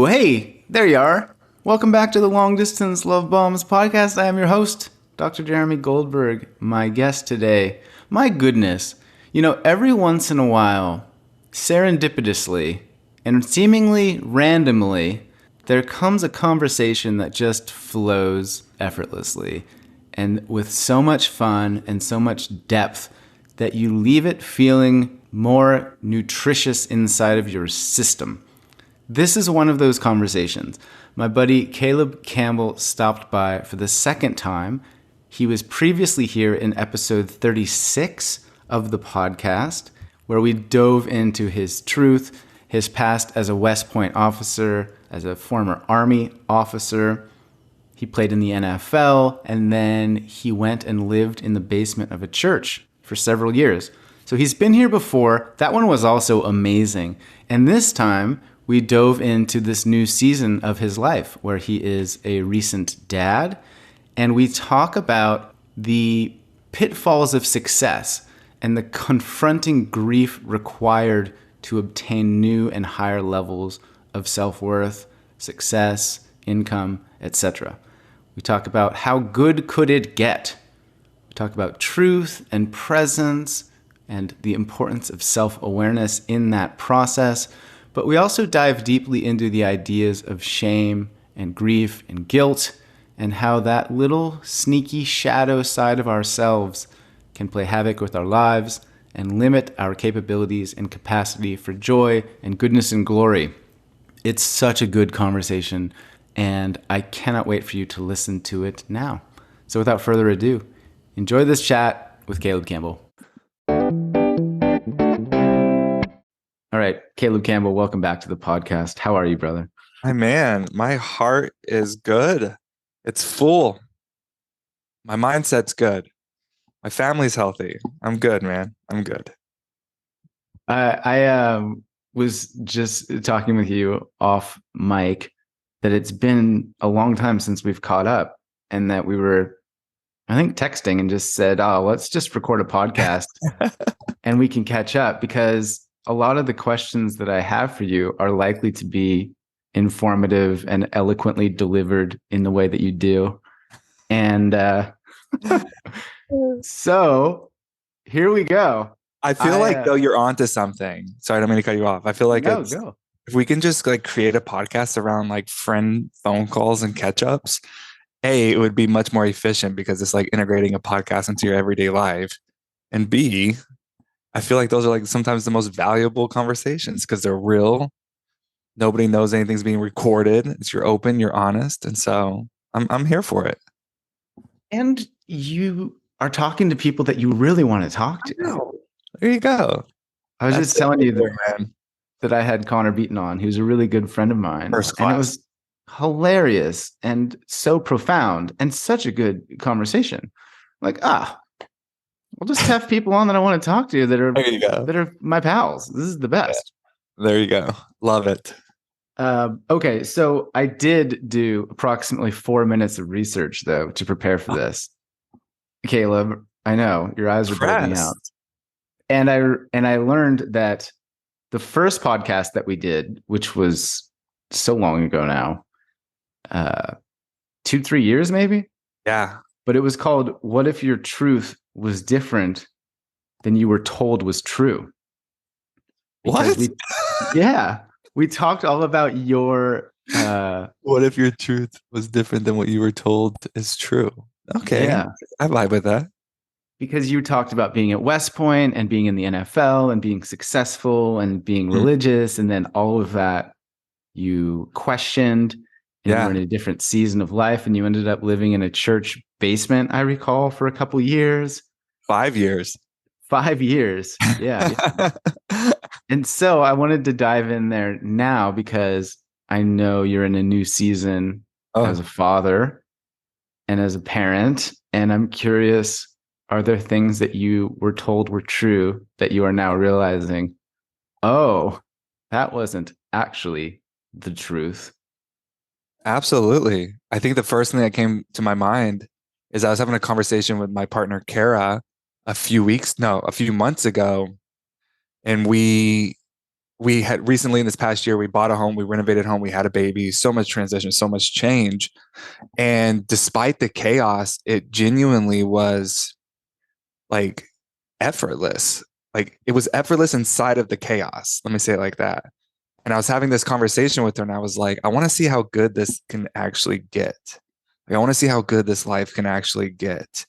Hey, there you are. Welcome back to the Long Distance Love Bombs podcast. I am your host, Dr. Jeremy Goldberg, my guest today. My goodness, every once in a while, serendipitously and seemingly randomly, there comes a conversation that just flows effortlessly and with so much fun and so much depth that you leave it feeling more nutritious inside of your system. This is one of those conversations. My buddy Caleb Campbell stopped by for the second time. He was previously here in episode 36 of the podcast, where we dove into his truth, his past as a West Point officer, as a former Army officer. He played in the NFL, and then he went and lived in the basement of a church for several years. So he's been here before. That one was also amazing. And this time, we dove into this new season of his life where he is a recent dad. And we talk about the pitfalls of success and the confronting grief required to obtain new and higher levels of self-worth, success, income, etc. We talk about how good could it get. We talk about truth and presence and the importance of self-awareness in that process. But we also dive deeply into the ideas of shame and grief and guilt and how that little sneaky shadow side of ourselves can play havoc with our lives and limit our capabilities and capacity for joy and goodness and glory. It's such a good conversation, and I cannot wait for you to listen to it now. So without further ado, enjoy this chat with Caleb Campbell. All right, Caleb Campbell, welcome back to the podcast. How are you, brother? Hi, man. My heart is good. It's full. My mindset's good. My family's healthy. I'm good, man. I'm good. I was just talking with you off mic that it's been a long time since we've caught up, and that we were, I think, texting and just said, oh, let's just record a podcast and we can catch up, because a lot of the questions that I have for you are likely to be informative and eloquently delivered in the way that you do. And so here we go. I feel like though you're onto something. Sorry, I don't mean to cut you off. I feel like if we can just like create a podcast around like friend phone calls and catch ups, A, it would be much more efficient because it's like integrating a podcast into your everyday life. And B, I feel like those are like sometimes the most valuable conversations because they're real. Nobody knows anything's being recorded. It's you're open, you're honest. And so I'm here for it. And you are talking to people that you really want to talk to. There you go. I was just telling you that I had Connor Beaton on, who's a really good friend of mine. First class. And it was hilarious and so profound and such a good conversation. Like, we'll just have people on that I want to talk to that are my pals. This is the best. Yeah. There you go. Love it. Okay, so I did do approximately 4 minutes of research, though, to prepare for this. Caleb, I know your eyes are bulging out, and I learned that the first podcast that we did, which was so long ago now, 2-3 years maybe. Yeah, but it was called "What If Your Truth Was Different Than You Were Told Was True." What? We talked all about your what if your truth was different than what you were told is true? Okay. Yeah. I vibe with that. Because you talked about being at West Point and being in the NFL and being successful and being religious, and then all of that you questioned, and you were in a different season of life, and you ended up living in a church basement, I recall, for a couple years. 5 years. 5 years. Yeah. And so I wanted to dive in there now because I know you're in a new season as a father and as a parent. And I'm curious, are there things that you were told were true that you are now realizing, oh, that wasn't actually the truth? Absolutely. I think the first thing that came to my mind is I was having a conversation with my partner, Kara, a few months ago. And we we had recently in this past year, we bought a home, we renovated home, we had a baby, so much transition, so much change. And despite the chaos, it genuinely was like effortless. Like it was effortless inside of the chaos. Let me say it like that. And I was having this conversation with her and I was like, I want to see how good this can actually get. Like, I want to see how good this life can actually get.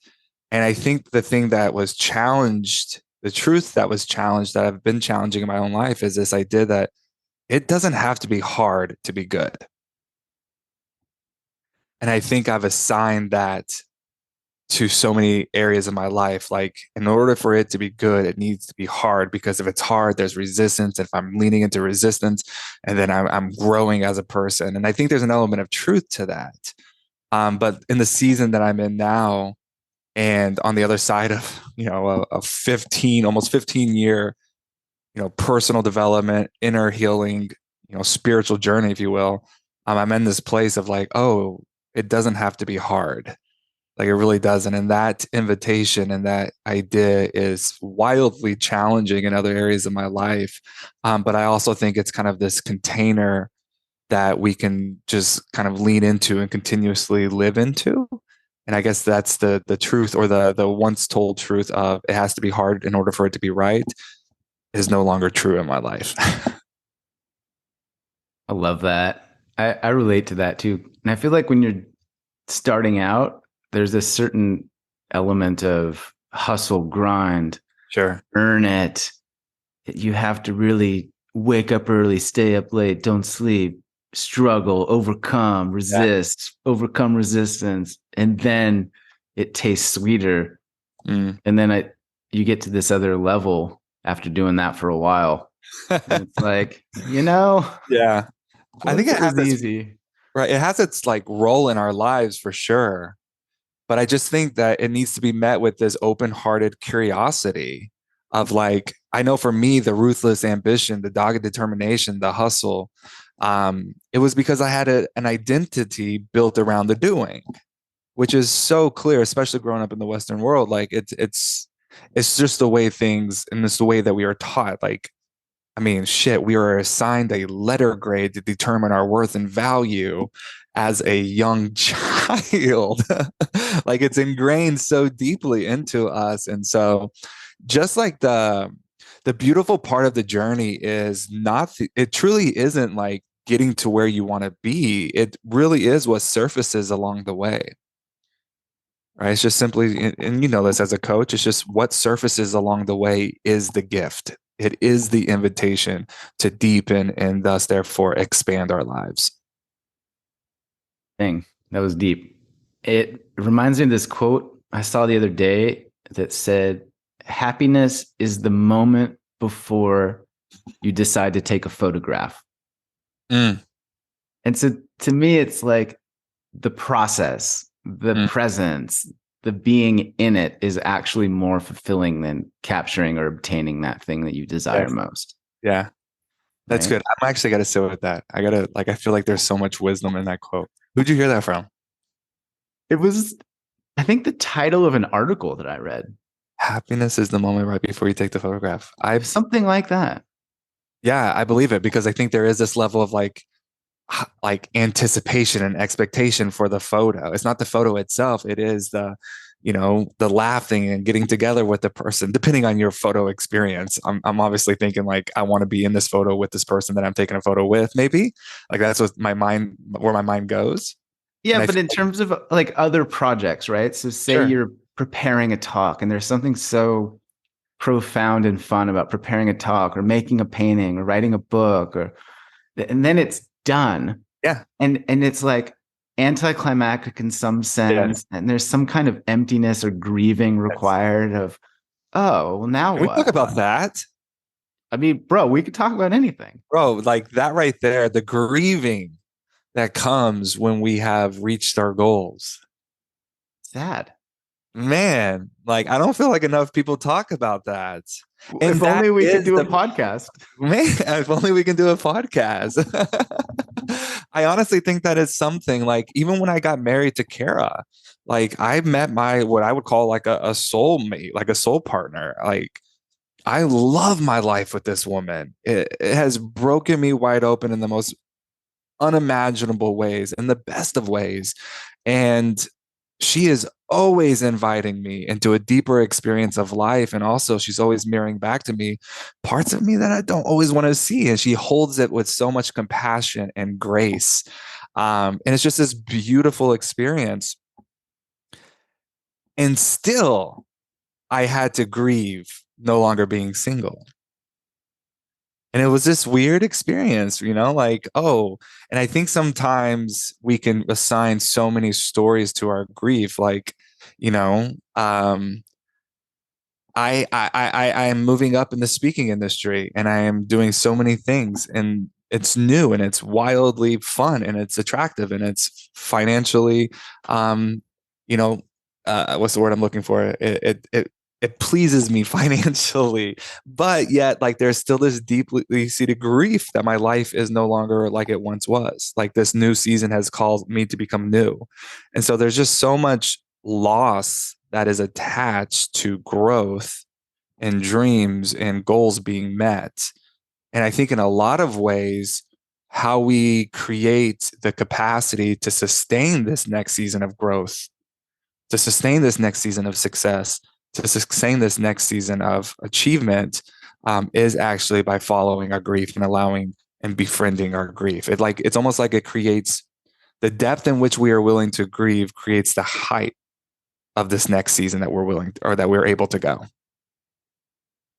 And I think the thing that was challenged, the truth that was challenged, that I've been challenging in my own life is this idea that it doesn't have to be hard to be good. And I think I've assigned that to so many areas of my life. Like, in order for it to be good, it needs to be hard, because if it's hard, there's resistance. If I'm leaning into resistance, and then I'm growing as a person. And I think there's an element of truth to that. But in the season that I'm in now, and on the other side of, a 15, almost 15 year, personal development, inner healing, spiritual journey, if you will, I'm in this place of like, oh, it doesn't have to be hard. Like it really doesn't. And that invitation and that idea is wildly challenging in other areas of my life. But I also think it's kind of this container that we can just kind of lean into and continuously live into. And I guess that's the truth, or the once told truth of it has to be hard in order for it to be right, is no longer true in my life. I love that. I relate to that too. And I feel like when you're starting out, there's a certain element of hustle, grind, Sure. earn it. You have to really wake up early, stay up late, don't sleep, struggle, overcome, resist, overcome resistance. And then it tastes sweeter. Mm. And then you get to this other level after doing that for a while. And it's like, Yeah. I think it has easy. Right. It has its like role in our lives for sure. But I just think that it needs to be met with this open-hearted curiosity of like, I know for me, the ruthless ambition, the dogged determination, the hustle, it was because I had an identity built around the doing, which is so clear, especially growing up in the Western world. Like it's just the way things, and it's the way that we are taught. Like, I mean, shit, we were assigned a letter grade to determine our worth and value as a young child. Like it's ingrained so deeply into us. And so just like the beautiful part of the journey is it truly isn't like getting to where you want to be. It really is what surfaces along the way. Right. It's just simply, and you know this as a coach, it's just what surfaces along the way is the gift. It is the invitation to deepen and thus, therefore, expand our lives. Dang, that was deep. It reminds me of this quote I saw the other day that said, happiness is the moment before you decide to take a photograph. Mm. And so to me, it's like the process, the presence, the being in it is actually more fulfilling than capturing or obtaining that thing that you desire most. Yeah. That's right? Good. I'm actually got to sit with that. I feel like there's so much wisdom in that quote. Who'd you hear that from? It was, I think, the title of an article that I read. Happiness is the moment right before you take the photograph. Something like that. Yeah, I believe it, because I think there is this level of like anticipation and expectation for the photo. It's not the photo itself. It is the laughing and getting together with the person, depending on your photo experience. I'm obviously thinking like, I want to be in this photo with this person that I'm taking a photo with, maybe. Like that's where my mind goes. Yeah, but in terms of like other projects, right? So say you're preparing a talk and there's something so profound and fun about preparing a talk or making a painting or writing a book, and then it's done. Yeah. And it's like anticlimactic in some sense. Yeah. And there's some kind of emptiness or grieving required of, oh, well, now Can what? We talk about that. I mean, bro, we could talk about anything. Bro, like that right there, the grieving that comes when we have reached our goals. Sad. Man, like I don't feel like enough people talk about that. And if only we could do a podcast. Man, if only we can do a podcast. I honestly think that is something. Like even when I got married to Kara, like I met what I would call like a soulmate, like a soul partner. Like I love my life with this woman. It has broken me wide open in the most unimaginable ways, in the best of ways. And she is always inviting me into a deeper experience of life. And also, she's always mirroring back to me parts of me that I don't always want to see. And she holds it with so much compassion and grace. And it's just this beautiful experience. And still, I had to grieve no longer being single. And it was this weird experience, like, oh, and I think sometimes we can assign so many stories to our grief. Like, you know, um, I am moving up in the speaking industry and I am doing so many things, and it's new and it's wildly fun and it's attractive and it's financially, you know, what's the word I'm looking for? It pleases me financially, but yet like there's still this deeply seated grief that my life is no longer like it once was. Like this new season has called me to become new. And so there's just so much loss that is attached to growth and dreams and goals being met. And I think in a lot of ways, how we create the capacity to sustain this next season of growth, to sustain this next season of success, to sustain this next season of achievement, is actually by following our grief and allowing and befriending our grief. It's almost like it creates the depth in which we are willing to grieve creates the height of this next season that we're willing to, or that we're able to go.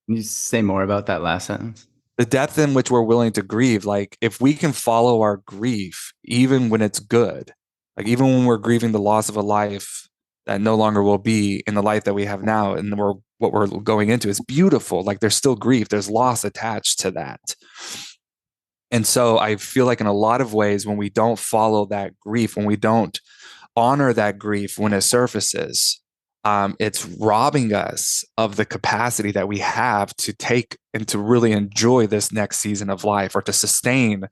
Can you say more about that last sentence? The depth in which we're willing to grieve. Like if we can follow our grief, even when it's good, like even when we're grieving the loss of a life that no longer will be in the life that we have now, and what we're going into is beautiful. Like there's still grief, there's loss attached to that. And so I feel like in a lot of ways, when we don't follow that grief, when we don't honor that grief when it surfaces, it's robbing us of the capacity that we have to take and to really enjoy this next season of life, or to sustain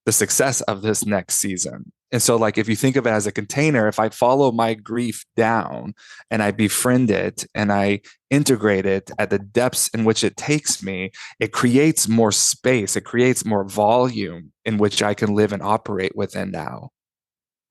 the success of this next season. And so, like, if you think of it as a container, if I follow my grief down and I befriend it and I integrate it at the depths in which it takes me, it creates more space, it creates more volume in which I can live and operate within now.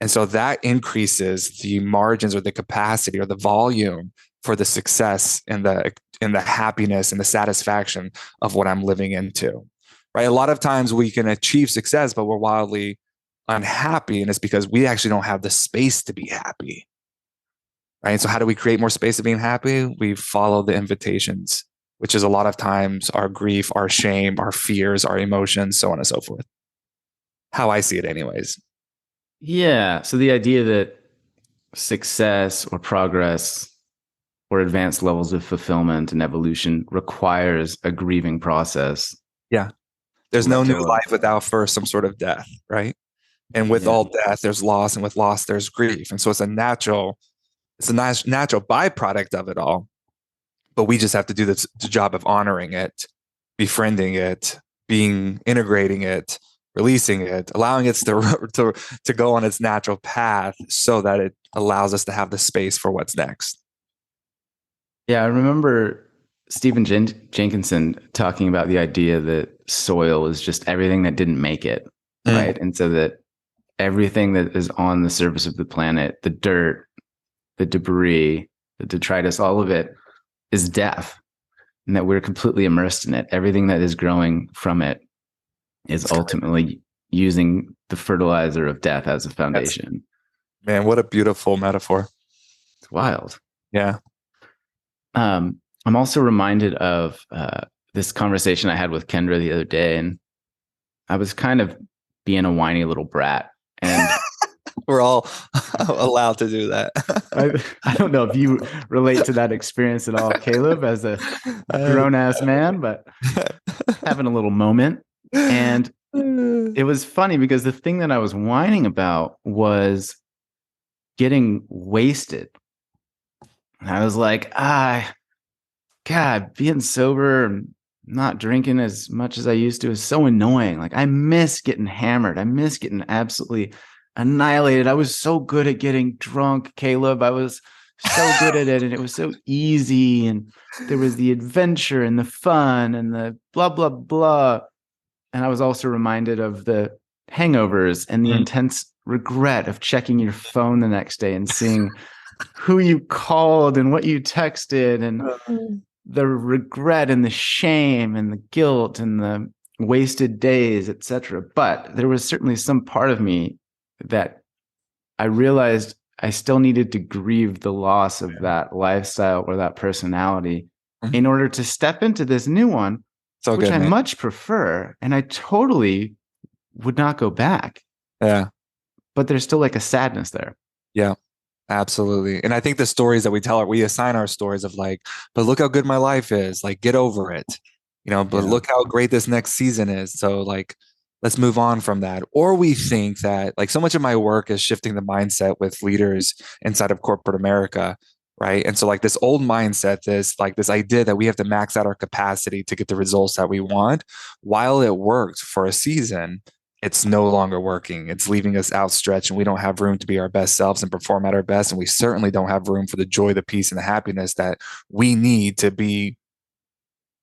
And so that increases the margins or the capacity or the volume for the success and the happiness and the satisfaction of what I'm living into. Right? A lot of times we can achieve success, but we're wildly unhappy, and it's because we actually don't have the space to be happy. Right? And so how do we create more space to being happy? We follow the invitations, which is a lot of times our grief, our shame, our fears, our emotions, so on and so forth. How I see it anyways. Yeah. So the idea that success or progress or advanced levels of fulfillment and evolution requires a grieving process. Yeah. There's no new life without first some sort of death, right? And with all death, there's loss, and with loss, there's grief. And so it's a natural byproduct of it all. But we just have to do the job of honoring it, befriending it, integrating it, releasing it, allowing it to go on its natural path, so that it allows us to have the space for what's next. Yeah, I remember Stephen Jenkinson talking about the idea that soil is just everything that didn't make it, right? And so that everything that is on the surface of the planet, the dirt, the debris, the detritus, all of it is death, and that we're completely immersed in it. Everything that is growing from it is ultimately using the fertilizer of death as a foundation. Man, what a beautiful metaphor. It's wild. Yeah. I'm also reminded of this conversation I had with Kendra the other day, and I was kind of being a whiny little brat. And we're all allowed to do that. I don't know if you relate to that experience at all, Caleb, as a grown-ass man, but having a little moment. And it was funny because the thing that I was whining about was getting wasted. And I was like, God, being sober and not drinking as much as I used to is so annoying. Like, I miss getting hammered. I miss getting absolutely annihilated. I was so good at getting drunk, Caleb. I was so good at it, and it was so easy, and there was the adventure and the fun and the blah blah blah. And I was also reminded of the hangovers and the intense regret of checking your phone the next day and seeing who you called and what you texted, and the regret and the shame and the guilt and the wasted days, etc. But there was certainly some part of me that I realized I still needed to grieve the loss of that lifestyle or that personality in order to step into this new one, So which good, I man. much prefer. And I totally would not go back. Yeah. But there's still like a sadness there. Yeah. Absolutely. And I think the stories that we tell, we assign our stories of like, but look how good my life is. Like, get over it. But look how great this next season is. So like, let's move on from that. Or we think that like so much of my work is shifting the mindset with leaders inside of corporate America. Right. And so like this old mindset, this idea that we have to max out our capacity to get the results that we want, while it worked for a season, it's no longer working. It's leaving us outstretched, and we don't have room to be our best selves and perform at our best. And we certainly don't have room for the joy, the peace, and the happiness that we need to be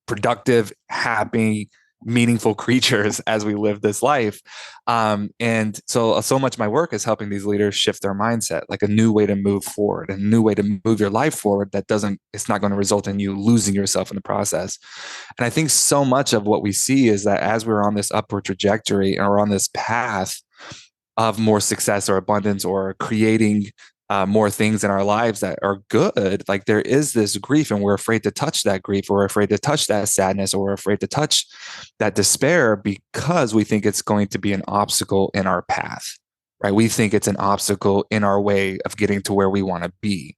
productive, happy, meaningful creatures as we live this life. And so much of my work is helping these leaders shift their mindset, like a new way to move forward, a new way to move your life forward it's not going to result in you losing yourself in the process. And I think so much of what we see is that as we're on this upward trajectory and we're on this path of more success or abundance or creating more things in our lives that are good, like there is this grief, and we're afraid to touch that grief, or we're afraid to touch that sadness, or we're afraid to touch that despair because we think it's going to be an obstacle in our path, right? We think it's an obstacle in our way of getting to where we want to be.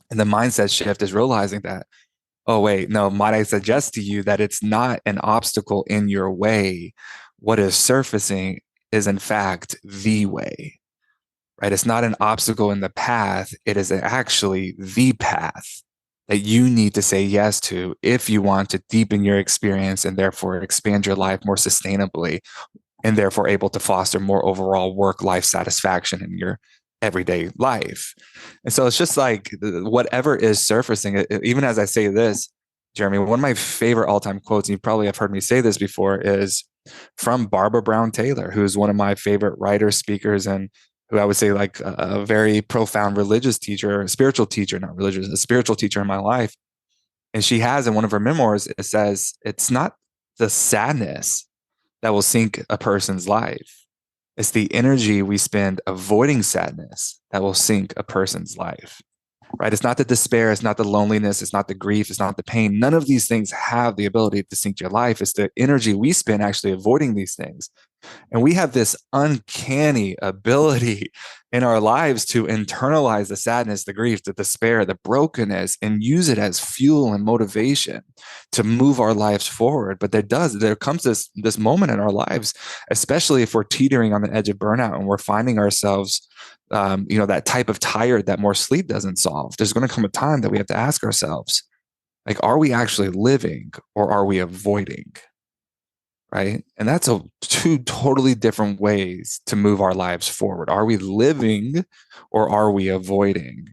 And the mindset shift is realizing that, oh, wait, no, might I suggest to you that it's not an obstacle in your way? What is surfacing is, in fact, the way, right? It's not an obstacle in the path. It is actually the path that you need to say yes to if you want to deepen your experience and therefore expand your life more sustainably, and therefore able to foster more overall work-life satisfaction in your everyday life. And so it's just like whatever is surfacing, even as I say this, Jeremy, one of my favorite all-time quotes, and you probably have heard me say this before, is from Barbara Brown Taylor, who's one of my favorite writers, speakers, and who I would say like a very profound religious teacher, spiritual teacher, not religious, a spiritual teacher in my life. And she has in one of her memoirs, it says, it's not the sadness that will sink a person's life. It's the energy we spend avoiding sadness that will sink a person's life, right? It's not the despair. It's not the loneliness. It's not the grief. It's not the pain. None of these things have the ability to sink your life. It's the energy we spend actually avoiding these things. And we have this uncanny ability in our lives to internalize the sadness, the grief, the despair, the brokenness, and use it as fuel and motivation to move our lives forward. But there comes this moment in our lives, especially if we're teetering on the edge of burnout and we're finding ourselves, that type of tired that more sleep doesn't solve. There's going to come a time that we have to ask ourselves, like, are we actually living or are we avoiding? Right. And that's two totally different ways to move our lives forward. Are we living or are we avoiding?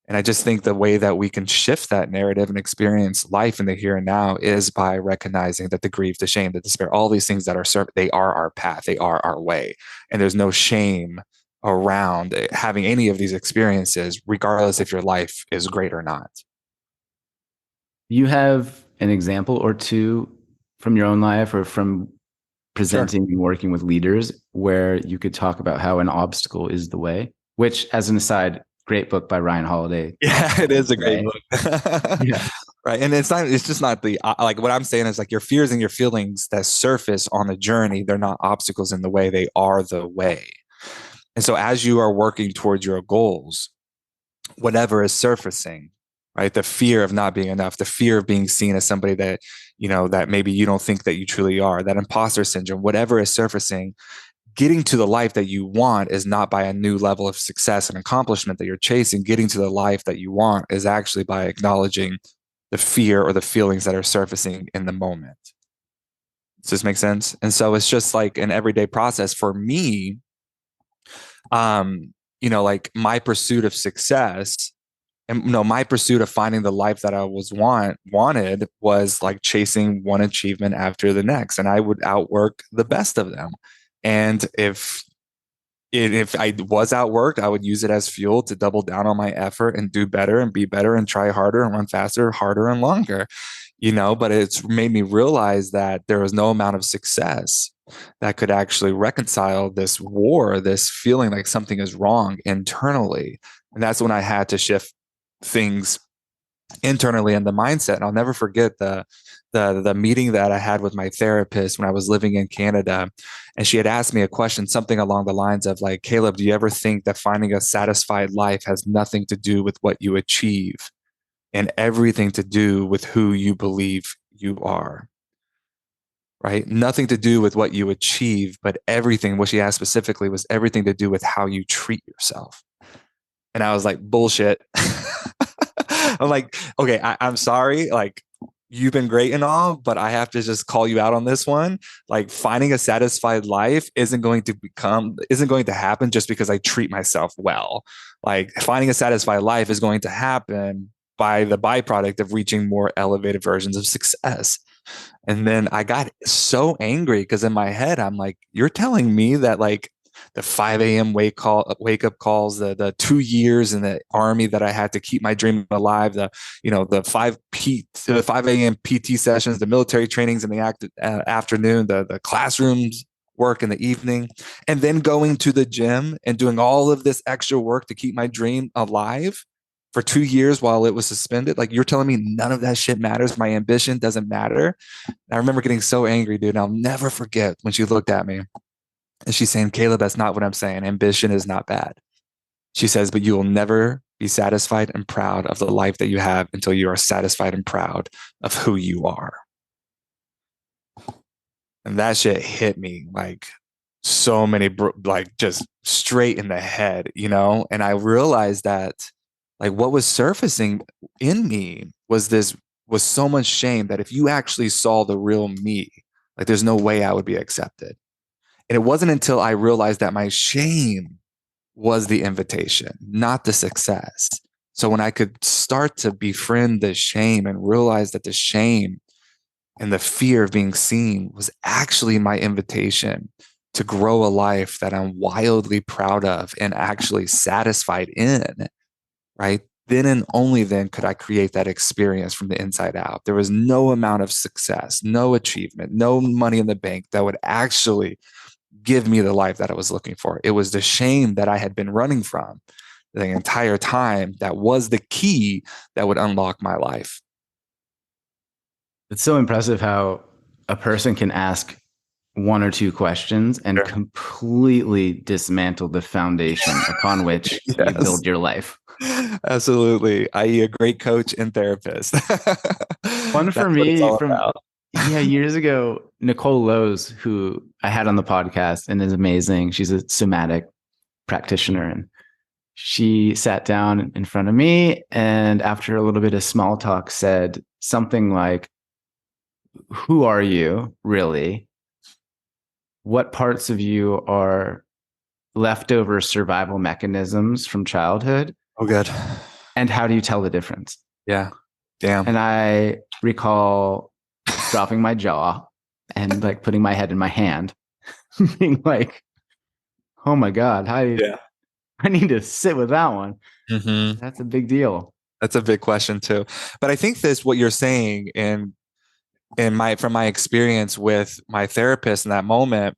And I just think the way that we can shift that narrative and experience life in the here and now is by recognizing that the grief, the shame, the despair, all these things that are they are our path, they are our way. And there's no shame around having any of these experiences, regardless if your life is great or not. You have an example or two from your own life or from presenting and working with leaders where you could talk about how an obstacle is the way, which, as an aside, great book by Ryan Holiday. Yeah, it is a great book. Yeah. Right. And it's just not the, like what I'm saying is like your fears and your feelings that surface on the journey, they're not obstacles in the way, they are the way. And so as you are working towards your goals, whatever is surfacing, right? The fear of not being enough, the fear of being seen as somebody that, that maybe you don't think that you truly are, that imposter syndrome, whatever is surfacing, getting to the life that you want is not by a new level of success and accomplishment that you're chasing. Getting to the life that you want is actually by acknowledging the fear or the feelings that are surfacing in the moment. Does this make sense? And so it's just like an everyday process for me. Like my pursuit of success and my pursuit of finding the life that I wanted was like chasing one achievement after the next, and I would outwork the best of them. And if I was outworked, I would use it as fuel to double down on my effort and do better and be better and try harder and run faster, harder and longer, but it's made me realize that there was no amount of success that could actually reconcile this war, this feeling like something is wrong internally. And that's when I had to shift things internally in the mindset. And I'll never forget the meeting that I had with my therapist when I was living in Canada. And she had asked me a question, something along the lines of like, Caleb, do you ever think that finding a satisfied life has nothing to do with what you achieve and everything to do with who you believe you are? Right? Nothing to do with what you achieve, but everything, what she asked specifically was everything to do with how you treat yourself. And I was like, bullshit. I'm like, okay, I'm sorry. Like, you've been great and all, but I have to just call you out on this one. Like, finding a satisfied life isn't going to happen just because I treat myself well. Like, finding a satisfied life is going to happen by the byproduct of reaching more elevated versions of success. And then I got so angry because in my head, I'm like, you're telling me that like the 5 a.m. wake up calls, the 2 years in the army that I had to keep my dream alive, the 5 a.m. PT sessions, the military trainings in the afternoon, the classrooms work in the evening, and then going to the gym and doing all of this extra work to keep my dream alive for 2 years while it was suspended. Like, you're telling me none of that shit matters. My ambition doesn't matter. And I remember getting so angry, dude. And I'll never forget when she looked at me and she's saying, Caleb, that's not what I'm saying. Ambition is not bad. She says, but you will never be satisfied and proud of the life that you have until you are satisfied and proud of who you are. And that shit hit me like so many, like just straight in the head, And I realized that like what was surfacing in me was so much shame that if you actually saw the real me, like there's no way I would be accepted. And it wasn't until I realized that my shame was the invitation, not the success. So when I could start to befriend the shame and realize that the shame and the fear of being seen was actually my invitation to grow a life that I'm wildly proud of and actually satisfied in, right? Then and only then could I create that experience from the inside out. There was no amount of success, no achievement, no money in the bank that would actually give me the life that I was looking for. It was the shame that I had been running from the entire time that was the key that would unlock my life. It's so impressive how a person can ask one or two questions and completely dismantle the foundation upon which you build your life. Absolutely. I.e. a great coach and therapist. One for me years ago, Nicole Lowe's, who I had on the podcast and is amazing. She's a somatic practitioner, and she sat down in front of me and after a little bit of small talk said something like, who are you really? What parts of you are leftover survival mechanisms from childhood? Oh, good. And how do you tell the difference? Yeah. Damn. And I recall dropping my jaw and like putting my head in my hand, being like, oh my God, I need to sit with that one. Mm-hmm. That's a big deal. That's a big question too. But I think what you're saying from my experience with my therapist in that moment,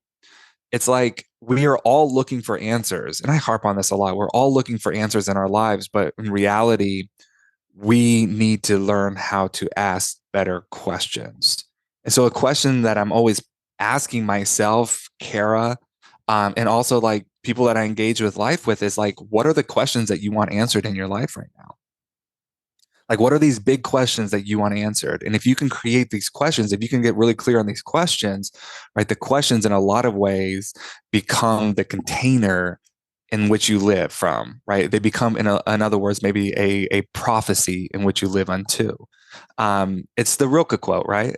it's like we are all looking for answers. And I harp on this a lot. We're all looking for answers in our lives, but in reality, we need to learn how to ask better questions. And so a question that I'm always asking myself, Kara, and also like people that I engage with life with is like, what are the questions that you want answered in your life right now? Like, what are these big questions that you want answered? And if you can create these questions, if you can get really clear on these questions, right, the questions in a lot of ways become the container in which you live from, right? They become, in other words, maybe a prophecy in which you live unto. It's the Rilke quote, right?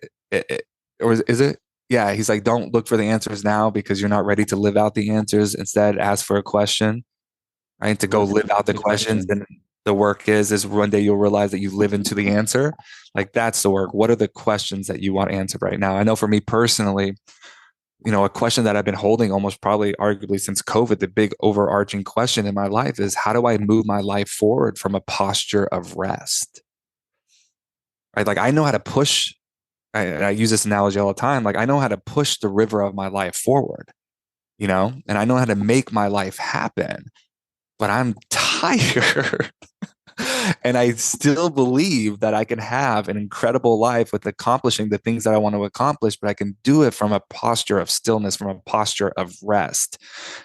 Or is it? Yeah, he's like, don't look for the answers now because you're not ready to live out the answers. Instead, ask for a question, right? To go live out the questions. the work is one day you'll realize that you live into the answer. Like that's the work. What are the questions that you want answered right now? I know for me personally, a question that I've been holding almost probably arguably since COVID, the big overarching question in my life is how do I move my life forward from a posture of rest? Right? Like I know how to push, I use this analogy all the time. Like I know how to push the river of my life forward, and I know how to make my life happen, but I'm tired. And I still believe that I can have an incredible life with accomplishing the things that I want to accomplish, but I can do it from a posture of stillness, from a posture of rest.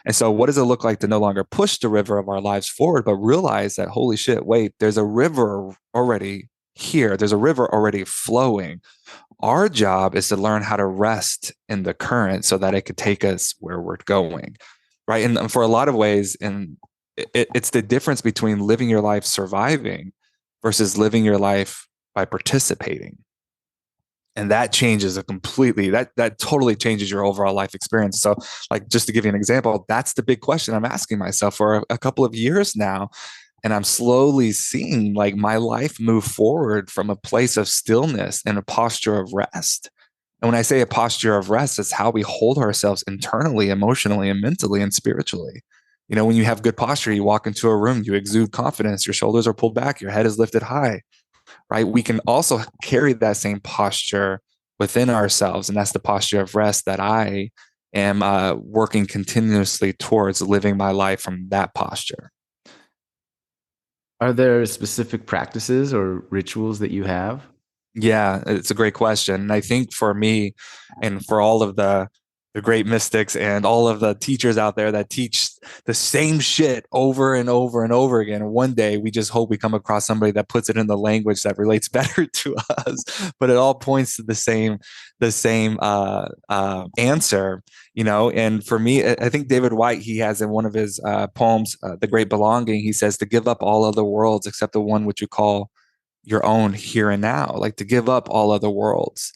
And so, what does it look like to no longer push the river of our lives forward, but realize that, holy shit, wait, there's a river already here, there's a river already flowing. Our job is to learn how to rest in the current so that it could take us where we're going. Right. And for a lot of ways, it's the difference between living your life surviving versus living your life by participating. And that changes that totally changes your overall life experience. So, like, just to give you an example, that's the big question I'm asking myself for a couple of years now. And I'm slowly seeing like my life move forward from a place of stillness and a posture of rest. And when I say a posture of rest, it's how we hold ourselves internally, emotionally, and mentally and spiritually. When you have good posture, you walk into a room, you exude confidence, your shoulders are pulled back, your head is lifted high, right? We can also carry that same posture within ourselves. And that's the posture of rest that I am working continuously towards living my life from that posture. Are there specific practices or rituals that you have? Yeah, it's a great question. And I think for me and for all of the great mystics and all of the teachers out there that teach the same shit over and over and over again. And one day we just hope we come across somebody that puts it in the language that relates better to us, but it all points to the same answer, And for me, I think David Whyte, he has in one of his poems, The Great Belonging, he says to give up all other worlds except the one which you call your own here and now, like to give up all other worlds.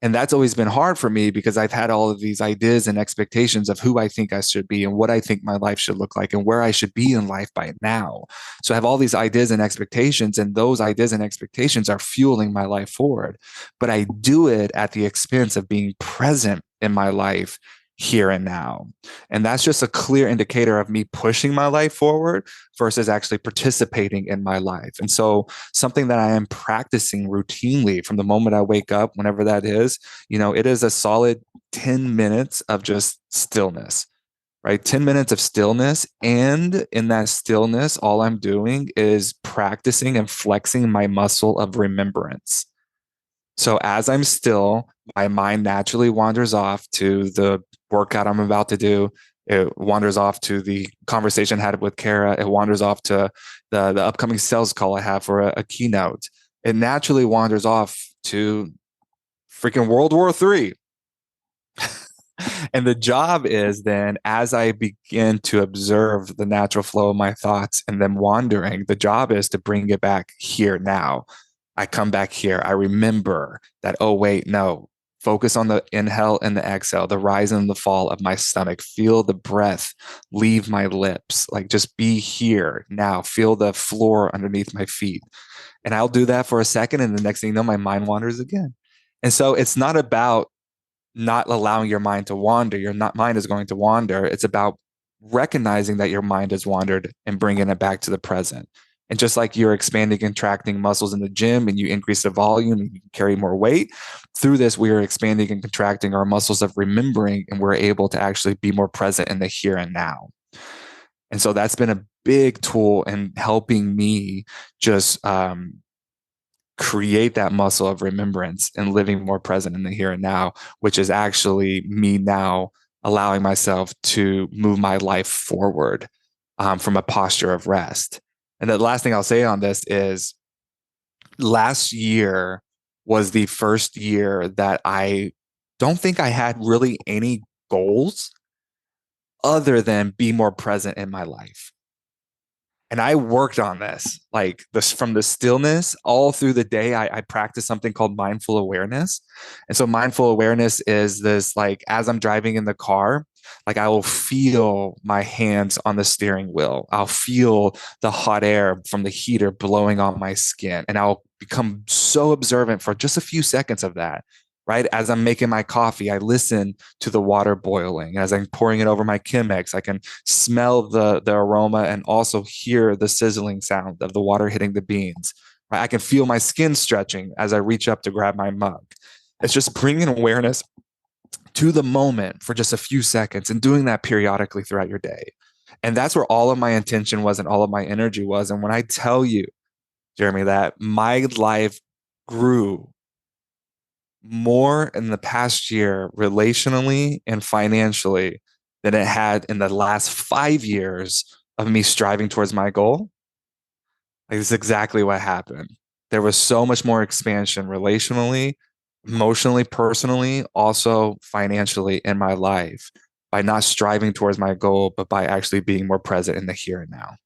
And that's always been hard for me because I've had all of these ideas and expectations of who I think I should be and what I think my life should look like and where I should be in life by now. So I have all these ideas and expectations, and those ideas and expectations are fueling my life forward. But I do it at the expense of being present in my life here and now. And that's just a clear indicator of me pushing my life forward versus actually participating in my life. And so something that I am practicing routinely from the moment I wake up, whenever that is, it is a solid 10 minutes of just stillness, right? 10 minutes of stillness. And in that stillness, all I'm doing is practicing and flexing my muscle of remembrance. So as I'm still, my mind naturally wanders off to the workout I'm about to do. It wanders off to the conversation I had with Kara. It wanders off to the upcoming sales call I have for a keynote. It naturally wanders off to freaking World War III. And the job is then, as I begin to observe the natural flow of my thoughts and them wandering, the job is to bring it back here now. I come back here. I remember that, oh, wait, no. Focus on the inhale and the exhale, the rise and the fall of my stomach. Feel the breath leave my lips. Like just be here now. Feel the floor underneath my feet. And I'll do that for a second. And the next thing you know, my mind wanders again. And so it's not about not allowing your mind to wander. Mind is going to wander. It's about recognizing that your mind has wandered and bringing it back to the present. And just like you're expanding, contracting muscles in the gym and you increase the volume and you carry more weight, through this, we are expanding and contracting our muscles of remembering, and we're able to actually be more present in the here and now. And so that's been a big tool in helping me just create that muscle of remembrance and living more present in the here and now, which is actually me now allowing myself to move my life forward from a posture of rest. And the last thing I'll say on this is last year was the first year that I don't think I had really any goals other than be more present in my life. And I worked on this, like this from the stillness all through the day. I practiced something called mindful awareness. And so mindful awareness is this, like, as I'm driving in the car, Like I will feel my hands on the steering wheel. I'll feel the hot air from the heater blowing on my skin. And I'll become so observant for just a few seconds of that. Right. As I'm making my coffee, I listen to the water boiling. As I'm pouring it over my Chemex, I can smell the aroma and also hear the sizzling sound of the water hitting the beans. Right? I can feel my skin stretching as I reach up to grab my mug. It's just bringing awareness to the moment for just a few seconds and doing that periodically throughout your day. And that's where all of my intention was and all of my energy was. And when I tell you, Jeremy, that my life grew more in the past year, relationally and financially, than it had in the last 5 years of me striving towards my goal, like, this is exactly what happened. There was so much more expansion relationally, emotionally, personally, also financially in my life by not striving towards my goal, but by actually being more present in the here and now.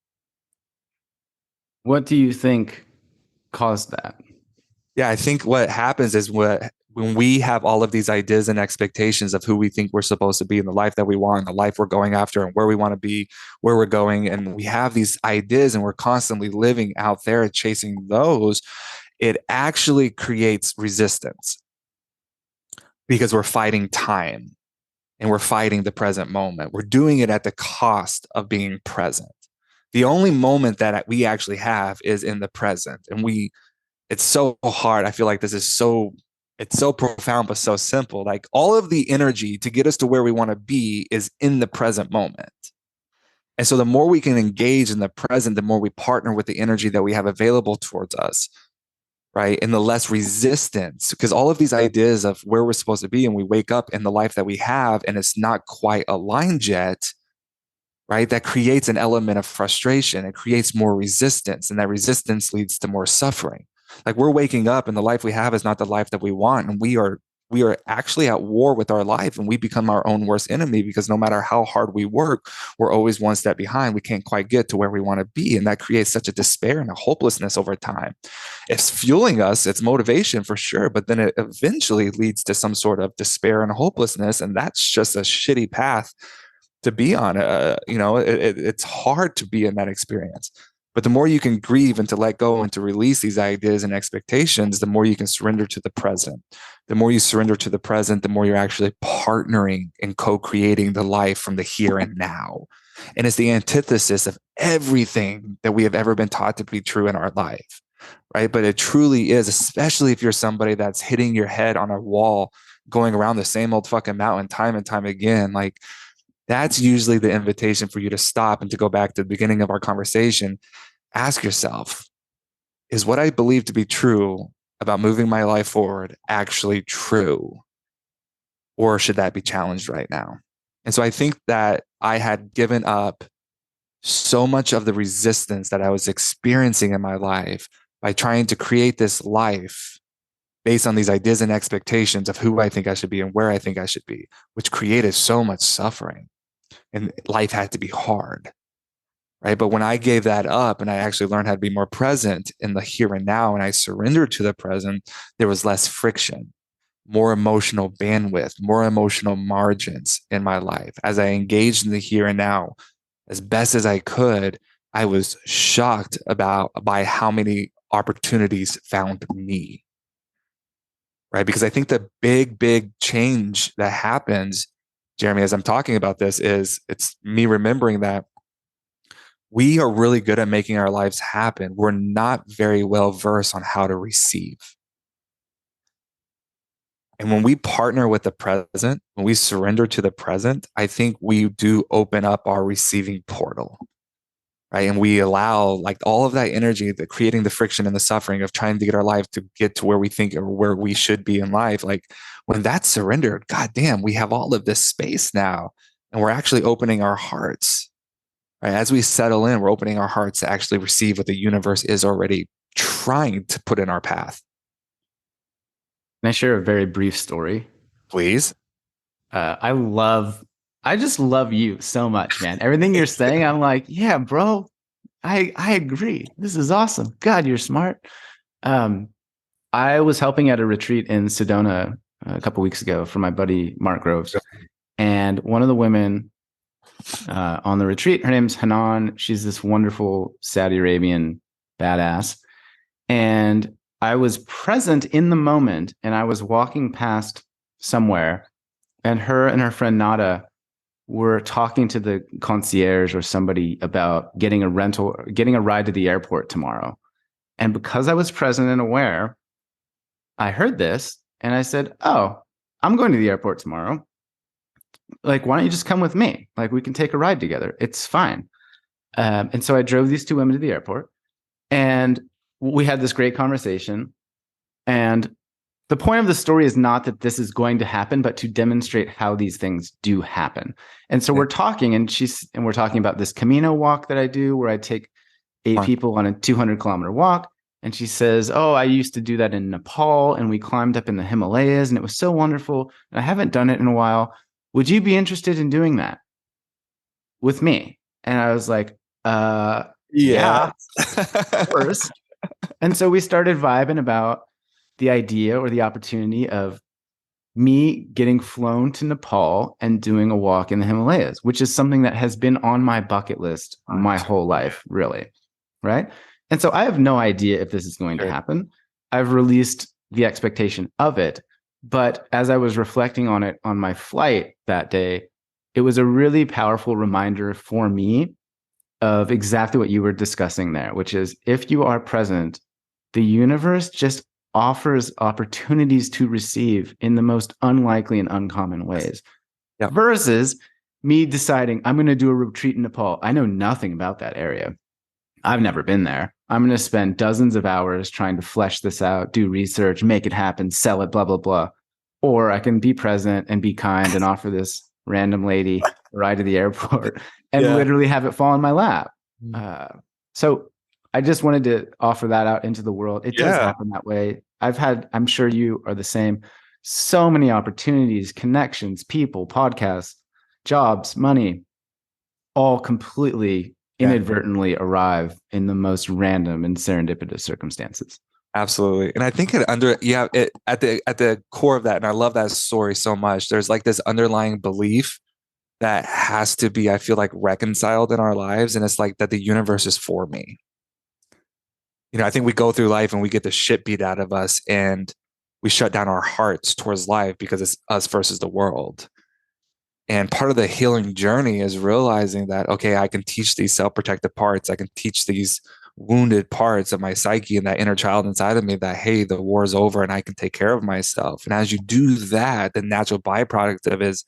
What do you think caused that? Yeah, I think what happens is when we have all of these ideas and expectations of who we think we're supposed to be in the life that we want, the life we're going after, and where we want to be, where we're going, and we have these ideas and we're constantly living out there and chasing those, it actually creates resistance because we're fighting time and we're fighting the present moment. We're doing it at the cost of being present. The only moment that we actually have is in the present. And it's so hard. I feel like it's so profound, but so simple. Like all of the energy to get us to where we want to be is in the present moment. And so the more we can engage in the present, the more we partner with the energy that we have available towards us, right? And the less resistance, because all of these ideas of where we're supposed to be and we wake up in the life that we have and it's not quite aligned yet, right? That creates an element of frustration. It creates more resistance, and that resistance leads to more suffering. Like we're waking up and the life we have is not the life that we want. And we are actually at war with our life, and we become our own worst enemy because no matter how hard we work, we're always one step behind. We can't quite get to where we want to be. And that creates such a despair and a hopelessness over time. It's fueling us, it's motivation for sure, but then it eventually leads to some sort of despair and hopelessness. And that's just a shitty path to be on. It's hard to be in that experience. But the more you can grieve and to let go and to release these ideas and expectations, the more you can surrender to the present. The more you surrender to the present, the more you're actually partnering and co-creating the life from the here and now. And it's the antithesis of everything that we have ever been taught to be true in our life, right? But it truly is, especially if you're somebody that's hitting your head on a wall, going around the same old fucking mountain time and time again. Like, that's usually the invitation for you to stop and to go back to the beginning of our conversation. Ask yourself, is what I believe to be true about moving my life forward actually true? Or should that be challenged right now? And so I think that I had given up so much of the resistance that I was experiencing in my life by trying to create this life based on these ideas and expectations of who I think I should be and where I think I should be, which created so much suffering. And life had to be hard, right? But when I gave that up and I actually learned how to be more present in the here and now, and I surrendered to the present, there was less friction, more emotional bandwidth, more emotional margins in my life. As I engaged in the here and now as best as I could, I was shocked by how many opportunities found me, right? Because I think the big change that happens, Jeremy, as I'm talking about this, is it's me remembering that we are really good at making our lives happen. We're not very well versed on how to receive. And when we partner with the present, when we surrender to the present, I think we do open up our receiving portal, right? And we allow like all of that energy, the creating the friction and the suffering of trying to get our life to get to where we think or where we should be in life. Like when that's surrendered, goddamn, we have all of this space now, and we're actually opening our hearts, right? As we settle in, we're opening our hearts to actually receive what the universe is already trying to put in our path. Can I share a very brief story? Please. I just love you so much, man. Everything you're saying, I'm like, yeah, bro, I agree. This is awesome. God, you're smart. I was helping at a retreat in Sedona a couple weeks ago for my buddy Mark Groves. And one of the women on the retreat, her name's Hanan. She's this wonderful Saudi Arabian badass. And I was present in the moment, and I was walking past somewhere, and her friend Nada were talking to the concierge or somebody about getting a ride to the airport tomorrow. And because I was present and aware, I heard this and I said, "Oh, I'm going to the airport tomorrow. Like, why don't you just come with me? Like, we can take a ride together. It's fine." And so I drove these two women to the airport, and we had this great conversation. And the point of the story is not that this is going to happen, but to demonstrate how these things do happen. And so we're talking, and we're talking about this Camino walk that I do, where I take 8 people on a 200-kilometer walk. And she says, "Oh, I used to do that in Nepal, and we climbed up in the Himalayas, and it was so wonderful. And I haven't done it in a while. Would you be interested in doing that with me?" And I was like, yeah, of course. And so we started vibing about the idea or the opportunity of me getting flown to Nepal and doing a walk in the Himalayas, which is something that has been on my bucket list my whole life, really. Right. And so I have no idea if this is going to happen. I've released the expectation of it. But as I was reflecting on it on my flight that day, it was a really powerful reminder for me of exactly what you were discussing there, which is if you are present, the universe just offers opportunities to receive in the most unlikely and uncommon ways. Yep. Versus me deciding I'm going to do a retreat in Nepal. I know nothing about that area. I've never been there. I'm going to spend dozens of hours trying to flesh this out, do research, make it happen, sell it, blah, blah, blah. Or I can be present and be kind and offer this random lady a ride to the airport and literally have it fall in my lap. So I just wanted to offer that out into the world. It does happen that way. I'm sure you are the same, so many opportunities, connections, people, podcasts, jobs, money, all completely inadvertently arrive in the most random and serendipitous circumstances. Absolutely. And I think at the core of that, and I love that story so much, there's like this underlying belief that has to be, I feel like, reconciled in our lives. And it's like that the universe is for me. I think we go through life and we get the shit beat out of us and we shut down our hearts towards life because it's us versus the world. And part of the healing journey is realizing that, okay, I can teach these self-protective parts. I can teach these wounded parts of my psyche and that inner child inside of me that, hey, the war's over and I can take care of myself. And as you do that, the natural byproduct of it is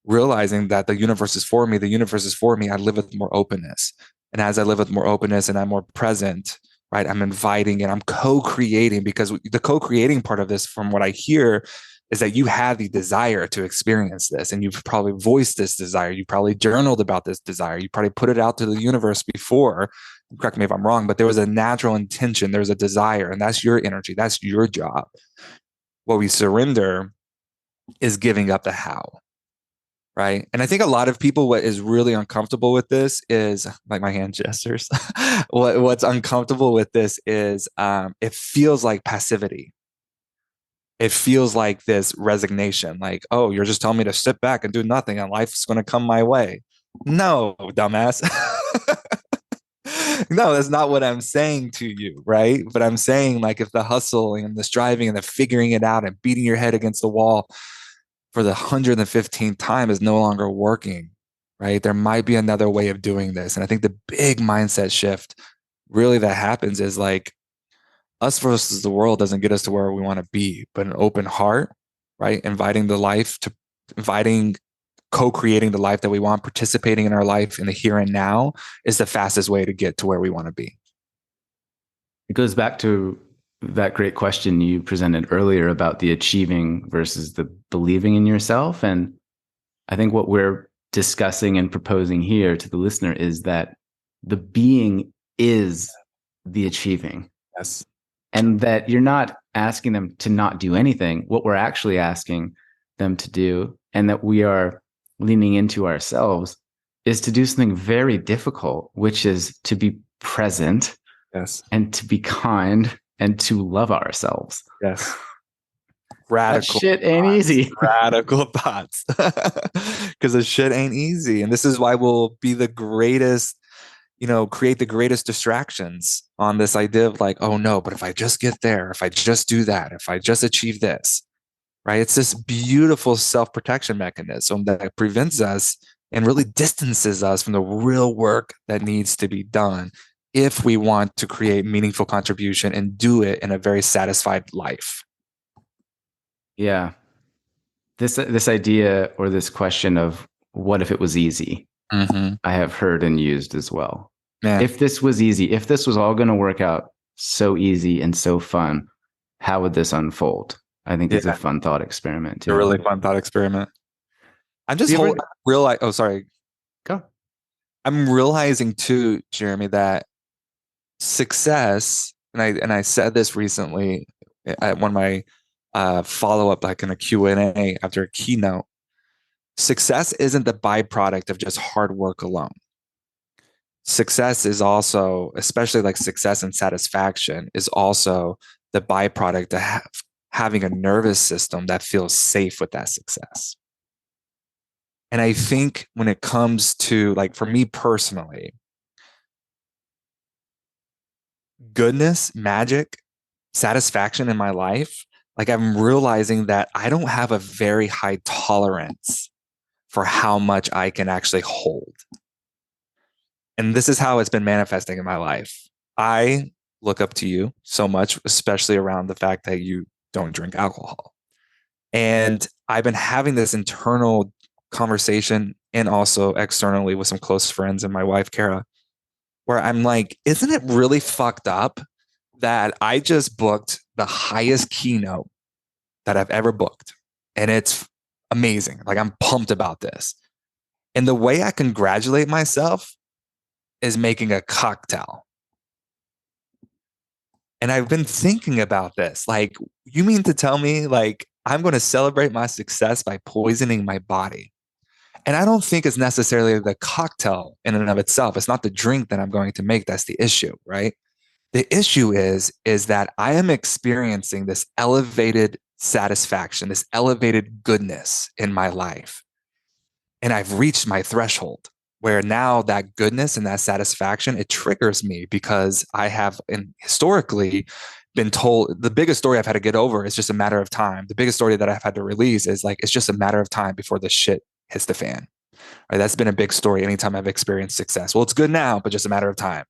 realizing that the universe is for me. The universe is for me. I live with more openness. And as I live with more openness and I'm more present, right, I'm inviting and I'm co-creating, because the co-creating part of this, from what I hear, is that you have the desire to experience this, and you've probably voiced this desire. You probably journaled about this desire. You probably put it out to the universe before. Correct me if I'm wrong, but there was a natural intention. There's a desire, and that's your energy. That's your job. What we surrender is giving up the how, right? And I think a lot of people, what is really uncomfortable with this is, like my hand gestures, what's uncomfortable with this is it feels like passivity. It feels like this resignation, like, oh, you're just telling me to sit back and do nothing and life's going to come my way. No, dumbass. No, that's not what I'm saying to you, right? But I'm saying, like, if the hustle and the striving and the figuring it out and beating your head against the wall for the 115th time is no longer working, right? There might be another way of doing this. And I think the big mindset shift really that happens is like, us versus the world doesn't get us to where we want to be, but an open heart, right? Inviting, co-creating the life that we want, participating in our life in the here and now is the fastest way to get to where we want to be. It goes back to that great question you presented earlier about the achieving versus the believing in yourself. And I think what we're discussing and proposing here to the listener is that the being is the achieving. Yes. And that you're not asking them to not do anything. What we're actually asking them to do, and that we are leaning into ourselves, is to do something very difficult, which is to be present, and to be kind, and to love ourselves. Yes. That Radical shit ain't thoughts, easy. radical thoughts. Because the shit ain't easy. And this is why we'll be the greatest, create the greatest distractions on this idea of like, oh no, but if I just get there, if I just do that, if I just achieve this, right? It's this beautiful self-protection mechanism that prevents us and really distances us from the real work that needs to be done if we want to create meaningful contribution and do it in a very satisfied life. Yeah. This idea or this question of what if it was easy, I have heard and used as well. Man. If this was easy, if this was all going to work out so easy and so fun, how would this unfold? I think it's a fun thought experiment too. A really fun thought experiment. I'm just realizing. Oh, sorry. Go. I'm realizing too, Jeremy, that success, and I said this recently at one of my follow-up, like in a Q&A after a keynote. Success isn't the byproduct of just hard work alone. Success is also, especially like success and satisfaction, is also the byproduct of having a nervous system that feels safe with that success. And I think when it comes to, like, for me personally, goodness, magic, satisfaction in my life, like I'm realizing that I don't have a very high tolerance for how much I can actually hold. And this is how it's been manifesting in my life. I look up to you so much, especially around the fact that you don't drink alcohol. And I've been having this internal conversation and also externally with some close friends and my wife, Kara, where I'm like, isn't it really fucked up that I just booked the highest keynote that I've ever booked? And it's amazing. Like, I'm pumped about this. And the way I congratulate myself is making a cocktail. And I've been thinking about this. Like, you mean to tell me, like, I'm going to celebrate my success by poisoning my body? And I don't think it's necessarily the cocktail in and of itself. It's not the drink that I'm going to make that's the issue, right? The issue is that I am experiencing this elevated satisfaction, this elevated goodness in my life. And I've reached my threshold where now that goodness and that satisfaction, it triggers me because I have historically been told the biggest story I've had to get over is just a matter of time. The biggest story that I've had to release is like, it's just a matter of time before the shit hits the fan. Right? That's been a big story anytime I've experienced success. Well, it's good now, but just a matter of time.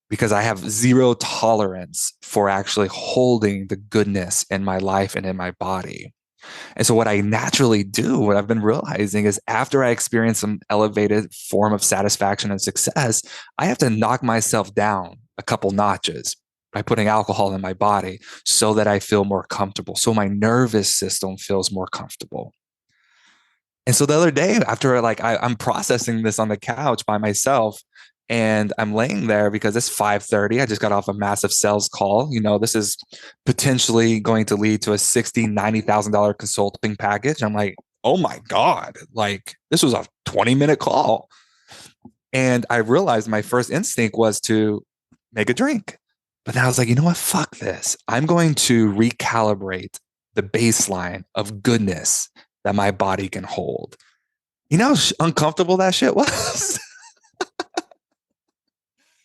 Because I have zero tolerance for actually holding the goodness in my life and in my body. And so what I naturally do, what I've been realizing is after I experience some elevated form of satisfaction and success, I have to knock myself down a couple notches by putting alcohol in my body so that I feel more comfortable, so my nervous system feels more comfortable. And so the other day, after I'm processing this on the couch by myself, and I'm laying there because it's 5:30. I just got off a massive sales call. This is potentially going to lead to a $60,000, $90,000 consulting package. I'm like, oh my God, like this was a 20-minute call. And I realized my first instinct was to make a drink. But then I was like, you know what? Fuck this. I'm going to recalibrate the baseline of goodness that my body can hold. You know how uncomfortable that shit was?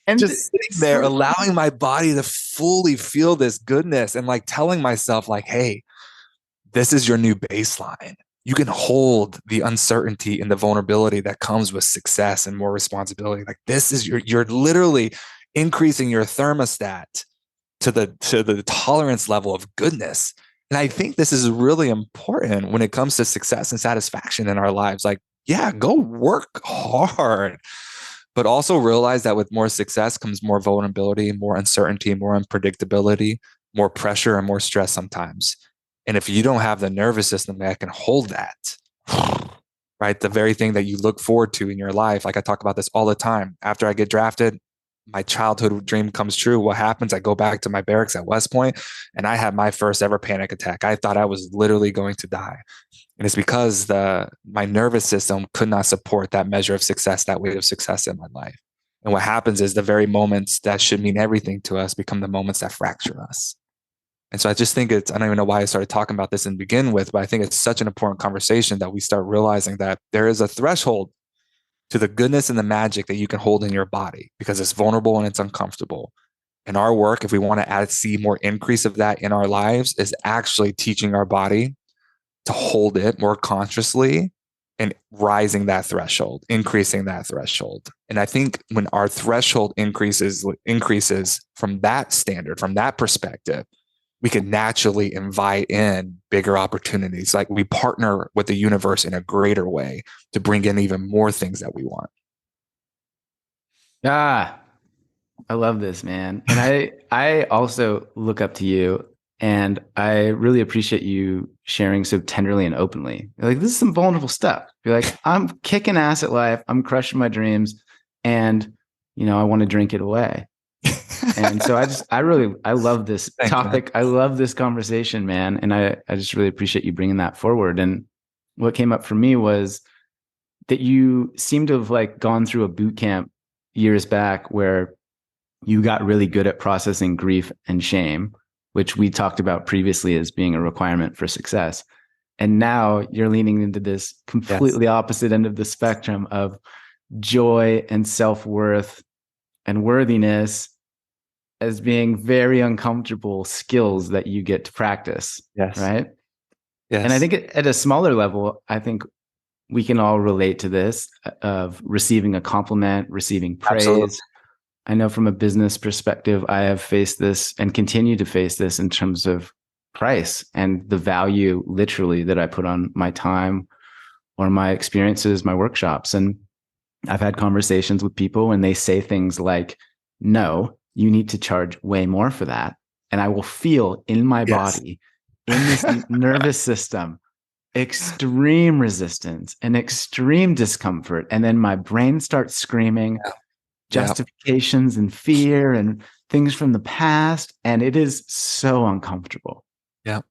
And just sitting there, allowing my body to fully feel this goodness and like telling myself like, hey, this is your new baseline. You can hold the uncertainty and the vulnerability that comes with success and more responsibility. Like this is you're literally increasing your thermostat to the tolerance level of goodness. And I think this is really important when it comes to success and satisfaction in our lives. Like, yeah, go work hard. But also realize that with more success comes more vulnerability, more uncertainty, more unpredictability, more pressure, and more stress sometimes. And if you don't have the nervous system that can hold that, right, the very thing that you look forward to in your life, like I talk about this all the time. After I get drafted, my childhood dream comes true. What happens? I go back to my barracks at West Point, and I had my first ever panic attack. I thought I was literally going to die. And it's because my nervous system could not support that measure of success, that weight of success in my life. And what happens is the very moments that should mean everything to us become the moments that fracture us. And so I just think I don't even know why I started talking about this and begin with, but I think it's such an important conversation that we start realizing that there is a threshold to the goodness and the magic that you can hold in your body because it's vulnerable and it's uncomfortable. And our work, if we want to see more increase of that in our lives, is actually teaching our body to hold it more consciously and rising that threshold, increasing that threshold. And I think when our threshold increases from that standard, from that perspective, we can naturally invite in bigger opportunities. Like we partner with the universe in a greater way to bring in even more things that we want. Ah, I love this, man. And I also look up to you, and I really appreciate you sharing so tenderly and openly. You're like, this is some vulnerable stuff. You're like, I'm kicking ass at life. I'm crushing my dreams, and I want to drink it away. And so I love this topic. I love this conversation, man. And I just really appreciate you bringing that forward. And what came up for me was that you seem to have like gone through a boot camp years back where you got really good at processing grief and shame, which we talked about previously as being a requirement for success. And now you're leaning into this completely opposite end of the spectrum of joy and self-worth and worthiness as being very uncomfortable skills that you get to practice. Yes. Right. Yes. And I think at a smaller level, I think we can all relate to this of receiving a compliment, receiving praise. Absolutely. I know from a business perspective, I have faced this and continue to face this in terms of price and the value literally that I put on my time or my experiences, my workshops. And I've had conversations with people and they say things like, no, you need to charge way more for that. And I will feel in my body, in this nervous system, extreme resistance and extreme discomfort. And then my brain starts screaming justifications and fear and things from the past. And it is so uncomfortable. Yeah.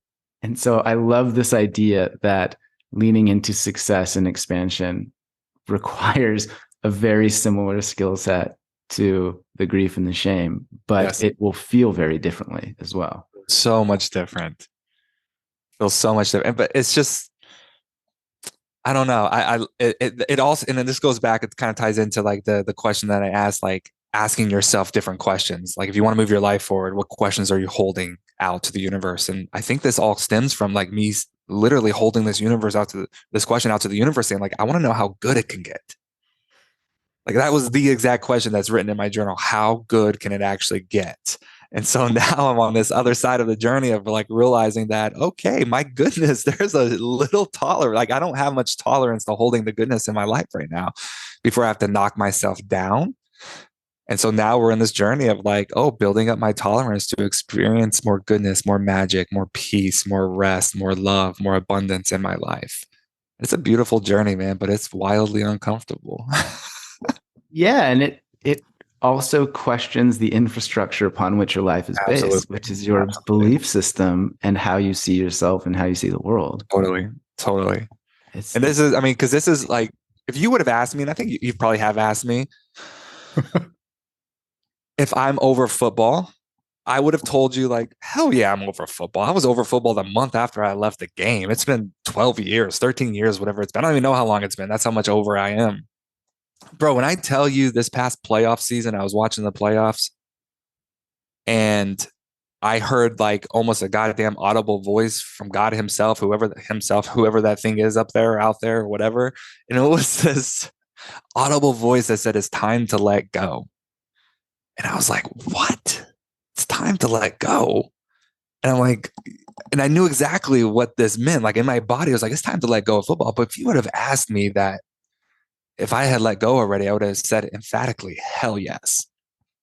And so I love this idea that leaning into success and expansion requires a very similar skill set to the grief and the shame, but it will feel very differently as well. So much different. Feels so much different. But it's just, I don't know. It also, and then this goes back, it kind of ties into like the question that I asked, like asking yourself different questions. Like if you want to move your life forward, what questions are you holding out to the universe? And I think this all stems from like me literally holding this question out to the universe, saying like, I want to know how good it can get. Like that was the exact question that's written in my journal. How good can it actually get? And so now I'm on this other side of the journey of like realizing that, okay, my goodness, there's a little tolerance. Like I don't have much tolerance to holding the goodness in my life right now before I have to knock myself down. And so now we're in this journey of like, building up my tolerance to experience more goodness, more magic, more peace, more rest, more love, more abundance in my life. It's a beautiful journey, man, but it's wildly uncomfortable. Yeah. And it also questions the infrastructure upon which your life is based, which is your belief system and how you see yourself and how you see the world. Totally. And this is, I mean, because this is like, if you would have asked me, and I think you probably have asked me, if I'm over football, I would have told you like, hell yeah, I'm over football. I was over football the month after I left the game. It's been 12 years, 13 years, whatever it's been. I don't even know how long it's been. That's how much over I am. Bro, when I tell you this past playoff season, I was watching the playoffs and I heard like almost a goddamn audible voice from God himself, whoever that thing is up there, out there, whatever. And it was this audible voice that said, it's time to let go. And I was like, what? It's time to let go. And I'm like, and I knew exactly what this meant. Like in my body, I was like, it's time to let go of football. But if you would have asked me that, if I had let go already, I would have said emphatically, hell yes.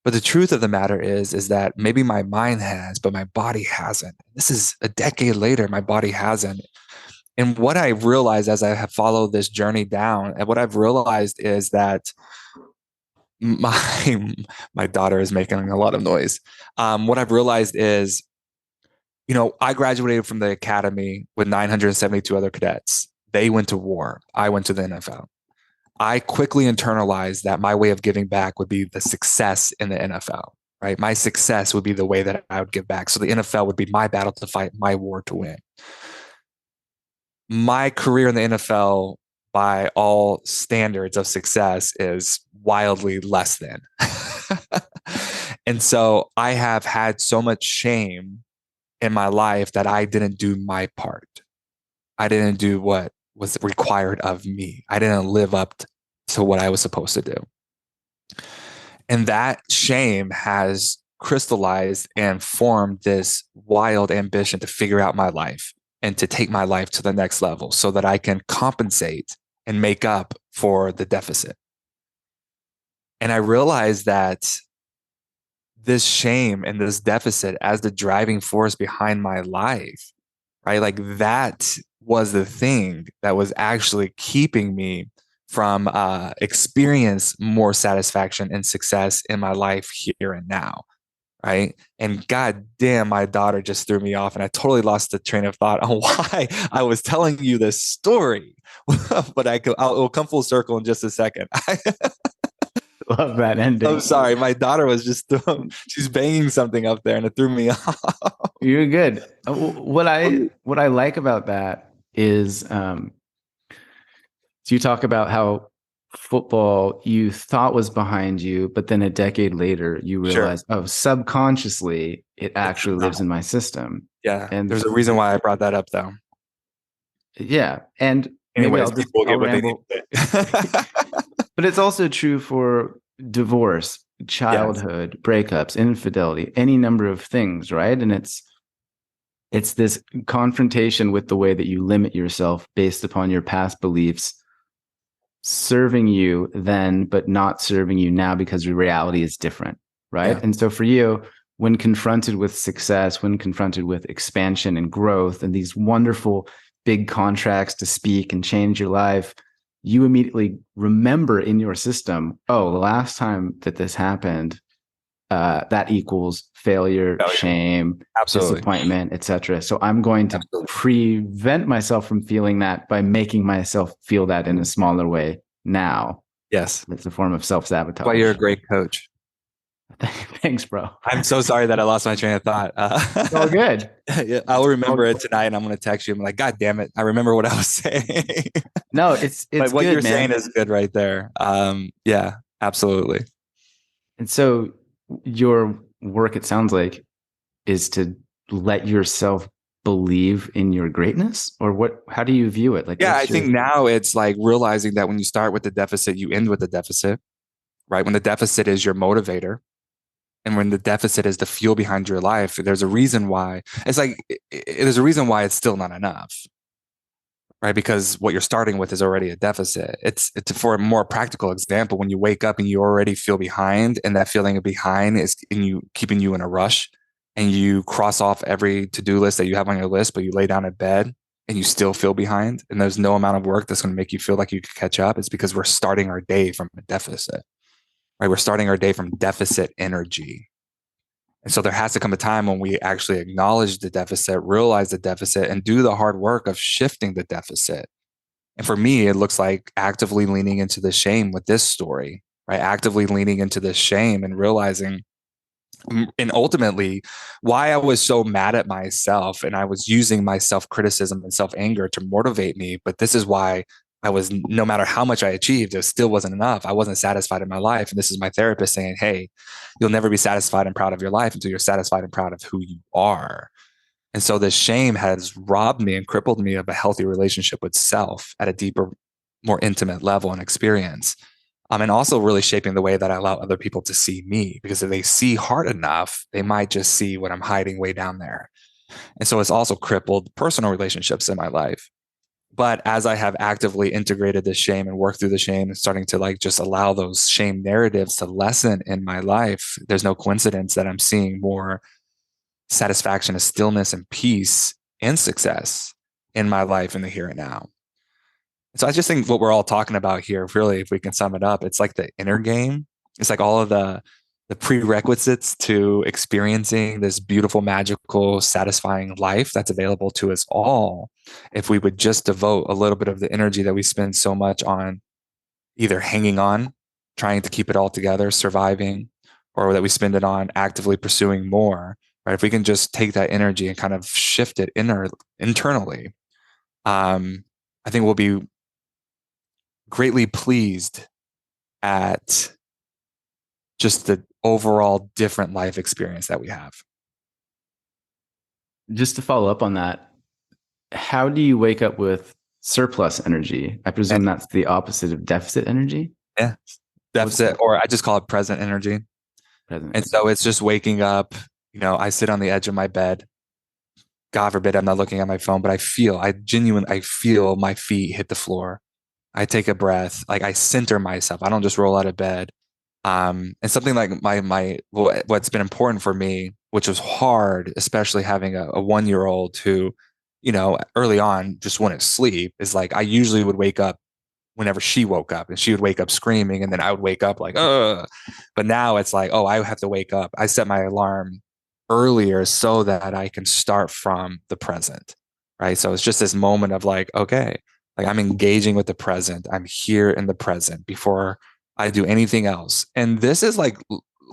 But the truth of the matter is that maybe my mind has, but my body hasn't. This is a decade later, my body hasn't. And what I realized as I have followed this journey down, and what I've realized is that my daughter is making a lot of noise. What I've realized is, I graduated from the academy with 972 other cadets. They went to war. I went to the NFL. I quickly internalized that my way of giving back would be the success in the NFL. right? My success would be the way that I would give back. So the NFL would be my battle to fight, my war to win. My career in the NFL, by all standards of success, is wildly less than. And so I have had so much shame in my life that I didn't do my part. I didn't do what was required of me. I didn't live up to what I was supposed to do. And that shame has crystallized and formed this wild ambition to figure out my life and to take my life to the next level so that I can compensate and make up for the deficit. And I realized that this shame and this deficit as the driving force behind my life, right? Like that was the thing that was actually keeping me from experience more satisfaction and success in my life here and now, right? And god damn, my daughter just threw me off and I totally lost the train of thought on why I was telling you this story. But it'll come full circle in just a second. Love that ending. I'm sorry, my daughter was just she's banging something up there and it threw me off. You're good. What I like about that is, so you talk about how football you thought was behind you, but then a decade later you realize, oh, subconsciously it actually lives in my system. Yeah, and there's a reason why I brought that up, though. Yeah, and anyways, I'll ramble. But it's also true for divorce, childhood, breakups, infidelity, any number of things, right? And it's this confrontation with the way that you limit yourself based upon your past beliefs, serving you then, but not serving you now because your reality is different, right? Yeah. And so for you, when confronted with success, when confronted with expansion and growth and these wonderful big contracts to speak and change your life, you immediately remember in your system, oh, the last time that this happened, that equals failure, shame, disappointment, etc. So I'm going to prevent myself from feeling that by making myself feel that in a smaller way now. Yes. It's a form of self-sabotage. Well, you're a great coach. Thanks, bro. I'm so sorry that I lost my train of thought. It's all good. Yeah, I'll remember it tonight and I'm going to text you. I'm like, God damn it. I remember what I was saying. No, it's but what good, you're man. saying is good right there. Yeah, absolutely. And so your work, it sounds like, is to let yourself believe in your greatness, or what? How do you view it? Like, yeah, I think now it's like realizing that when you start with the deficit, you end with the deficit, right? When the deficit is your motivator, and when the deficit is the fuel behind your life, there's a reason why. It's like there's a reason why it's still not enough, right? Because what you're starting with is already a deficit. It's for a more practical example, when you wake up and you already feel behind, and that feeling of behind is keeping you in a rush, and you cross off every to-do list that you have on your list, but you lay down in bed and you still feel behind, and there's no amount of work that's going to make you feel like you could catch up. It's because we're starting our day from a deficit, right? We're starting our day from deficit energy. And so there has to come a time when we actually acknowledge the deficit, realize the deficit, and do the hard work of shifting the deficit. And for me, it looks like actively leaning into the shame with this story, right? Actively leaning into the shame and realizing, and ultimately, why I was so mad at myself, and I was using my self-criticism and self-anger to motivate me. But this is why I was, no matter how much I achieved, it still wasn't enough. I wasn't satisfied in my life. And this is my therapist saying, hey, you'll never be satisfied and proud of your life until you're satisfied and proud of who you are. And so this shame has robbed me and crippled me of a healthy relationship with self at a deeper, more intimate level and experience. And also really shaping the way that I allow other people to see me, because if they see hard enough, they might just see what I'm hiding way down there. And so it's also crippled personal relationships in my life. But as I have actively integrated the shame and worked through the shame and starting to like just allow those shame narratives to lessen in my life, there's no coincidence that I'm seeing more satisfaction, and stillness and peace and success in my life in the here and now. So I just think what we're all talking about here, really, if we can sum it up, it's like the inner game. It's like all of the prerequisites to experiencing this beautiful, magical, satisfying life that's available to us all, if we would just devote a little bit of the energy that we spend so much on either hanging on, trying to keep it all together, surviving, or that we spend it on actively pursuing more, right? If we can just take that energy and kind of shift it internally, I think we'll be greatly pleased at just the overall different life experience that we have. Just to follow up on that, how do you wake up with surplus energy? I presume that's the opposite of deficit energy. Yeah. Deficit, or I just call it present energy. And so it's just waking up, I sit on the edge of my bed. God forbid I'm not looking at my phone, but I feel my feet hit the floor. I take a breath, like I center myself. I don't just roll out of bed. And something like what's been important for me, which was hard, especially having a 1-year-old who, early on just wouldn't sleep, is like I usually would wake up whenever she woke up, and she would wake up screaming, and then I would wake up like, ugh. But now it's like, oh, I have to wake up. I set my alarm earlier so that I can start from the present, right? So it's just this moment of like, okay, like I'm engaging with the present. I'm here in the present before I do anything else. And this is like,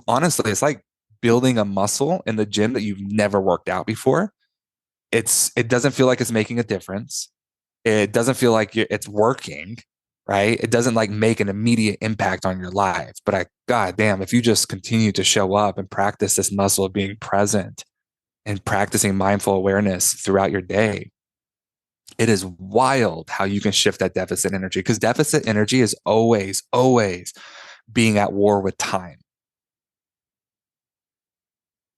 honestly, it's like building a muscle in the gym that you've never worked out before. It doesn't feel like it's making a difference. It doesn't feel like it's working, right? It doesn't like make an immediate impact on your life. But God damn, if you just continue to show up and practice this muscle of being present and practicing mindful awareness throughout your day, it is wild how you can shift that deficit energy, because deficit energy is always, always being at war with time.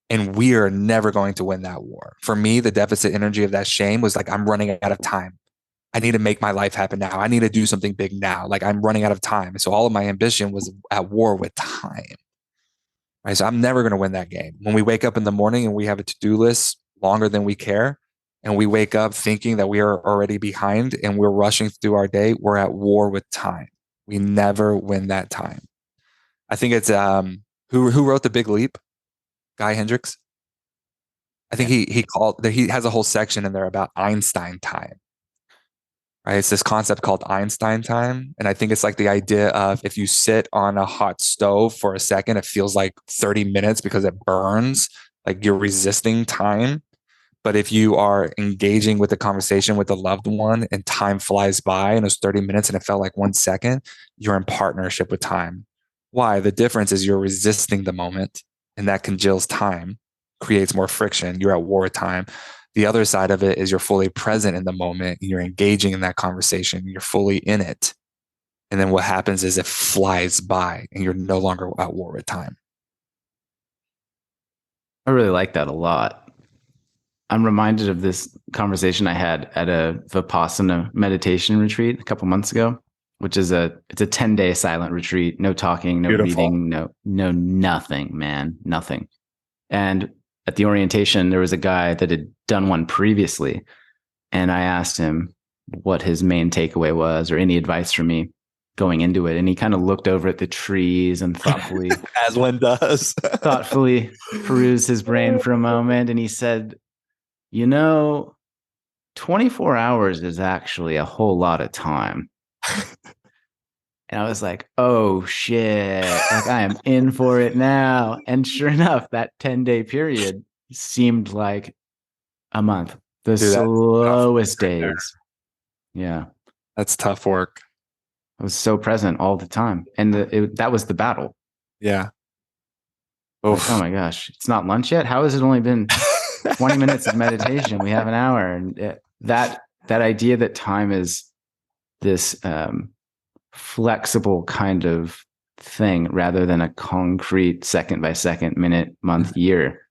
And we are never going to win that war. For me, the deficit energy of that shame was like, I'm running out of time. I need to make my life happen now. I need to do something big now. Like I'm running out of time. And so all of my ambition was at war with time. Right. So I'm never going to win that game. When we wake up in the morning and we have a to-do list longer than we care, and we wake up thinking that we are already behind and we're rushing through our day, we're at war with time. We never win that time. I think it's who wrote The Big Leap? Guy Hendricks. I think he has a whole section in there about Einstein time. Right? It's this concept called Einstein time. And I think it's like the idea of if you sit on a hot stove for a second, it feels like 30 minutes because it burns, like you're resisting time. But if you are engaging with the conversation with a loved one and time flies by and it's 30 minutes and it felt like 1 second, you're in partnership with time. Why? The difference is you're resisting the moment, and that congeals time, creates more friction. You're at war with time. The other side of it is you're fully present in the moment. You're engaging in that conversation. You're fully in it. And then what happens is it flies by and you're no longer at war with time. I really like that a lot. I'm reminded of this conversation I had at a Vipassana meditation retreat a couple months ago, which is it's a 10-day silent retreat. No talking, no Beautiful. reading, no nothing, man, nothing. And at the orientation, there was a guy that had done one previously. And I asked him what his main takeaway was or any advice for me going into it. And he kind of looked over at the trees and thoughtfully, as one does, thoughtfully perused his brain for a moment. And he said, 24 hours is actually a whole lot of time. And I was like, oh shit, like I am in for it now. And sure enough, that 10-day period seemed like a month. The slowest days. Yeah. That's tough work. I was so present all the time. And that was the battle. Yeah. Like, oh my gosh, it's not lunch yet? How has it only been 20 minutes of meditation? We have an hour. And that idea that time is this flexible kind of thing rather than a concrete second by second, minute, month, year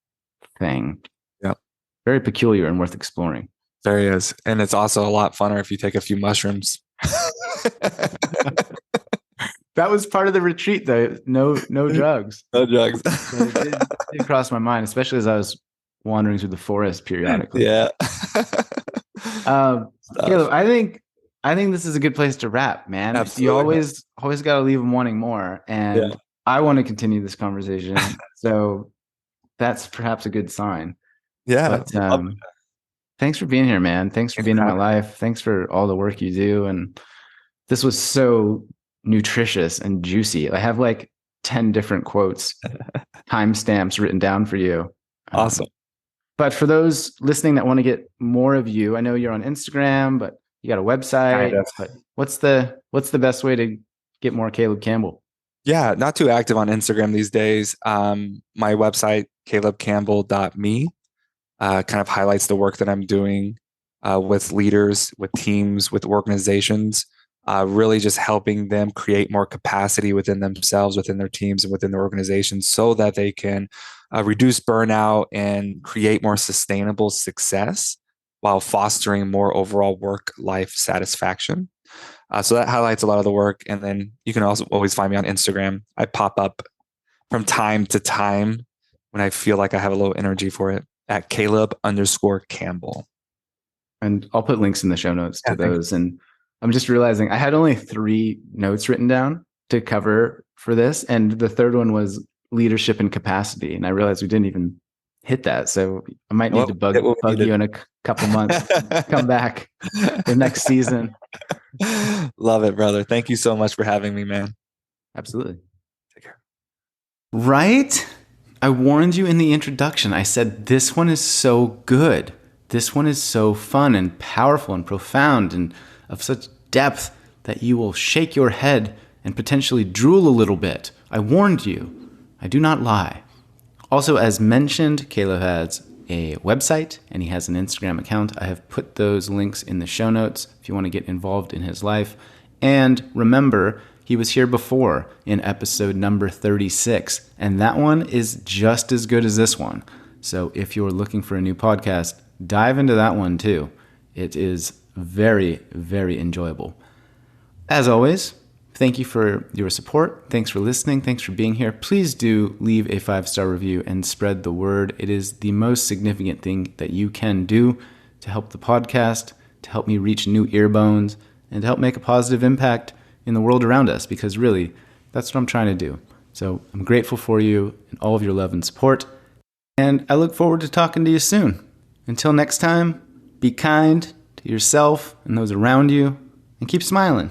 thing. Yep. Very peculiar and worth exploring. There he is. And it's also a lot funner if you take a few mushrooms. That was part of the retreat, though. No drugs. No drugs. It did cross my mind, especially as I was wandering through the forest periodically. Yeah. Caleb, I think this is a good place to wrap, man. Absolutely. You always got to leave them wanting more, and I want to continue this conversation. So that's perhaps a good sign. Yeah. But thanks for being here, man. Thanks for being in my life. Thanks for all the work you do. And this was so nutritious and juicy. I have like 10 different quotes, timestamps written down for you. Awesome. But for those listening that want to get more of you, I know you're on Instagram, but you got a website. But what's the best way to get more Caleb Campbell? Yeah, not too active on Instagram these days. My website, calebcampbell.me, kind of highlights the work that I'm doing with leaders, with teams, with organizations, really just helping them create more capacity within themselves, within their teams, and within their organizations so that they can reduce burnout and create more sustainable success while fostering more overall work-life satisfaction. So that highlights a lot of the work. And then you can also always find me on Instagram. I pop up from time to time when I feel like I have a little energy for it at Caleb_Campbell. And I'll put links in the show notes to those. And I'm just realizing I had only 3 notes written down to cover for this. And the third one was leadership and capacity. And I realized we didn't even hit that. So I might need to bug you in a couple months, come back for next season. Love it, brother. Thank you so much for having me, man. Absolutely. Take care. Right? I warned you in the introduction. I said, this one is so good. This one is so fun and powerful and profound and of such depth that you will shake your head and potentially drool a little bit. I warned you. I do not lie. Also, as mentioned, Caleb has a website and he has an Instagram account. I have put those links in the show notes if you want to get involved in his life. And remember, he was here before in episode number 36, and that one is just as good as this one. So if you're looking for a new podcast, dive into that one too. It is very, very enjoyable. As always, thank you for your support. Thanks for listening. Thanks for being here. Please do leave a 5-star review and spread the word. It is the most significant thing that you can do to help the podcast, to help me reach new ear bones, and to help make a positive impact in the world around us, because really, that's what I'm trying to do. So I'm grateful for you and all of your love and support, and I look forward to talking to you soon. Until next time, be kind to yourself and those around you, and keep smiling.